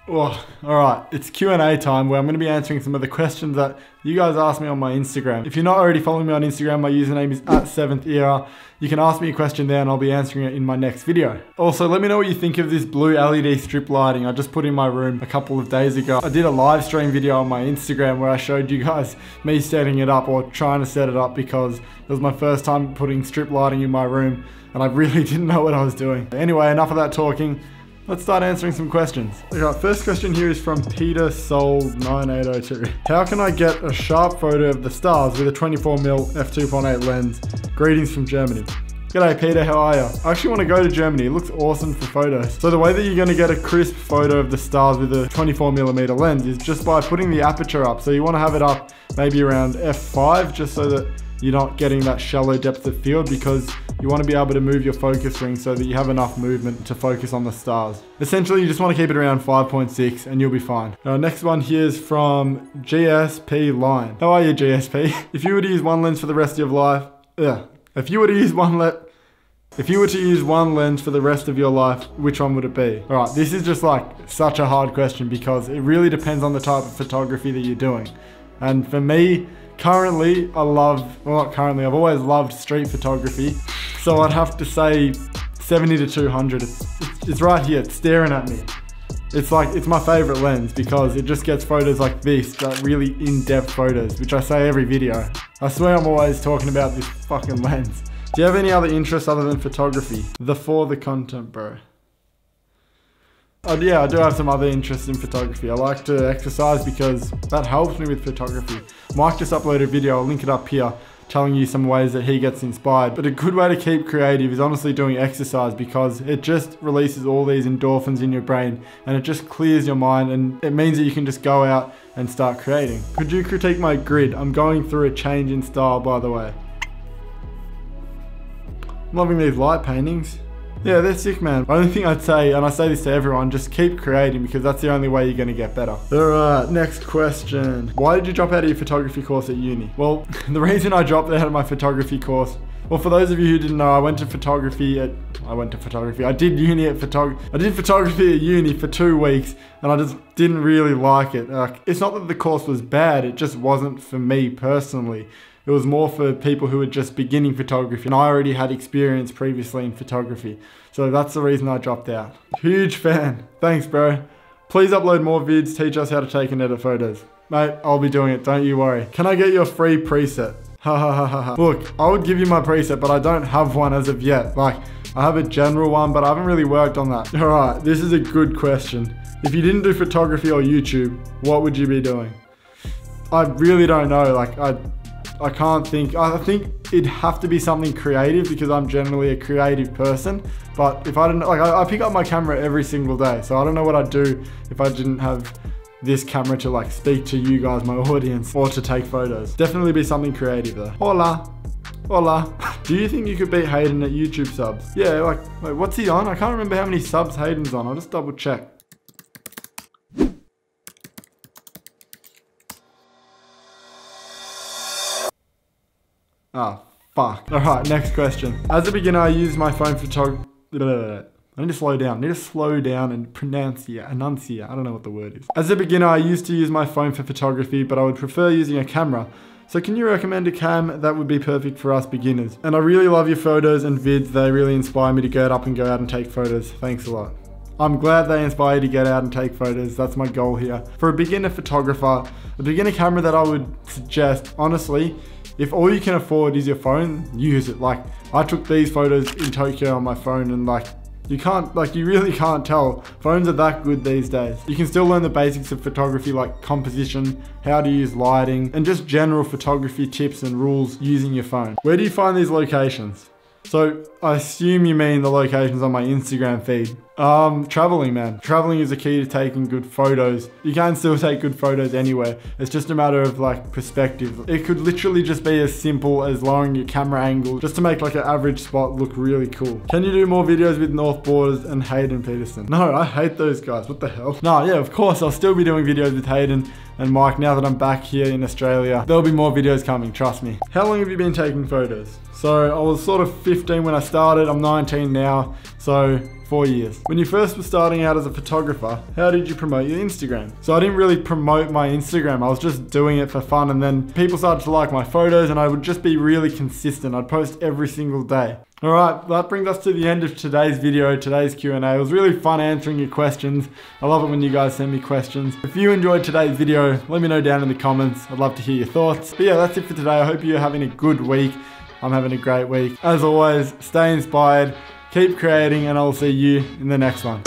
Oh, all right, it's Q&A time where I'm going to be answering some of the questions that you guys asked me on my Instagram. If you're not already following me on Instagram, my username is @7thera. You can ask me a question there and I'll be answering it in my next video. Also, let me know what you think of this blue LED strip lighting I just put in my room a couple of days ago. I did a live stream video on my Instagram where I showed you guys me setting it up or trying to set it up because it was my first time putting strip lighting in my room and I really didn't know what I was doing. Anyway, enough of that talking. Let's start answering some questions. Okay, first question here is from Peter Soul 9802. How can I get a sharp photo of the stars with a 24mm f2.8 lens? Greetings from Germany. G'day Peter, how are you? I actually want to go to Germany. It looks awesome for photos. So the way that you're going to get a crisp photo of the stars with a 24mm lens is just by putting the aperture up. So you want to have it up maybe around f5 just so that you're not getting that shallow depth of field because you want to be able to move your focus ring so that you have enough movement to focus on the stars. Essentially, you just want to keep it around 5.6 and you'll be fine. Next one here is from GSP Line. How are you, GSP? If you were to use one lens for the rest of your life, if you were to use one lens for the rest of your life, which one would it be? All right, this is just like such a hard question because it really depends on the type of photography that you're doing. And for me, currently, I've always loved street photography. So I'd have to say 70 to 200. It's right here, it's staring at me. It's my favorite lens because it just gets photos like this, that really in-depth photos, which I say every video. I swear I'm always talking about this fucking lens. Do you have any other interests other than photography? For the content, bro. Yeah, I do have some other interests in photography. I like to exercise because that helps me with photography. Mike just uploaded a video, I'll link it up here, telling you some ways that he gets inspired. But a good way to keep creative is honestly doing exercise because it just releases all these endorphins in your brain and it just clears your mind and it means that you can just go out and start creating. Could you critique my grid? I'm going through a change in style, by the way. I'm loving these light paintings. Yeah, they're sick, man. The only thing I'd say, and I say this to everyone, just keep creating because that's the only way you're gonna get better. Alright, next question. Why did you drop out of your photography course at uni? Well, the reason I dropped out of my photography course, well, for those of you who didn't know, I did photography at uni for 2 weeks and I just didn't really like it. It's not that the course was bad, it just wasn't for me personally. It was more for people who were just beginning photography and I already had experience previously in photography. So that's the reason I dropped out. Huge fan. Thanks, bro. Please upload more vids, teach us how to take and edit photos. Mate, I'll be doing it, don't you worry. Can I get your free preset? Ha ha ha ha ha. Look, I would give you my preset, but I don't have one as of yet. I have a general one, but I haven't really worked on that. All right, this is a good question. If you didn't do photography or YouTube, what would you be doing? I really don't know. I can't think. I think it'd have to be something creative because I'm generally a creative person. But if I didn't, I pick up my camera every single day. So I don't know what I'd do if I didn't have this camera to speak to you guys, my audience, or to take photos. Definitely be something creative though. Hola. Hola. Do you think you could beat Hayden at YouTube subs? Yeah, wait, what's he on? I can't remember how many subs Hayden's on. I'll just double check. Ah, fuck. Alright, next question. As a beginner, I use my phone photography. I need to slow down. I need to slow down and enunciate. I don't know what the word is. As a beginner, I used to use my phone for photography, but I would prefer using a camera. So can you recommend a cam that would be perfect for us beginners? And I really love your photos and vids. They really inspire me to get up and go out and take photos. Thanks a lot. I'm glad they inspire you to get out and take photos. That's my goal here. For a beginner photographer, a beginner camera that I would suggest, honestly, if all you can afford is your phone, use it. I took these photos in Tokyo on my phone and you really can't tell. Phones are that good these days. You can still learn the basics of photography like composition, how to use lighting, and just general photography tips and rules using your phone. Where do you find these locations? So I assume you mean the locations on my Instagram feed. Traveling, man. Traveling is the key to taking good photos. You can still take good photos anywhere. It's just a matter of perspective. It could literally just be as simple as lowering your camera angle just to make an average spot look really cool. Can you do more videos with North Borders and Hayden Peterson? No, I hate those guys. What the hell? No, yeah, of course. I'll still be doing videos with Hayden and Mike now that I'm back here in Australia. There'll be more videos coming, trust me. How long have you been taking photos? So I was sort of 15 when I started. I'm 19 now. So 4 years. When you first were starting out as a photographer, how did you promote your Instagram? So I didn't really promote my Instagram. I was just doing it for fun, and then people started to like my photos, and I would just be really consistent. I'd post every single day. All right, that brings us to the end of today's video, today's Q&A. It was really fun answering your questions. I love it when you guys send me questions. If you enjoyed today's video, let me know down in the comments. I'd love to hear your thoughts. But yeah, that's it for today. I hope you're having a good week. I'm having a great week. As always, stay inspired, keep creating, and I'll see you in the next one.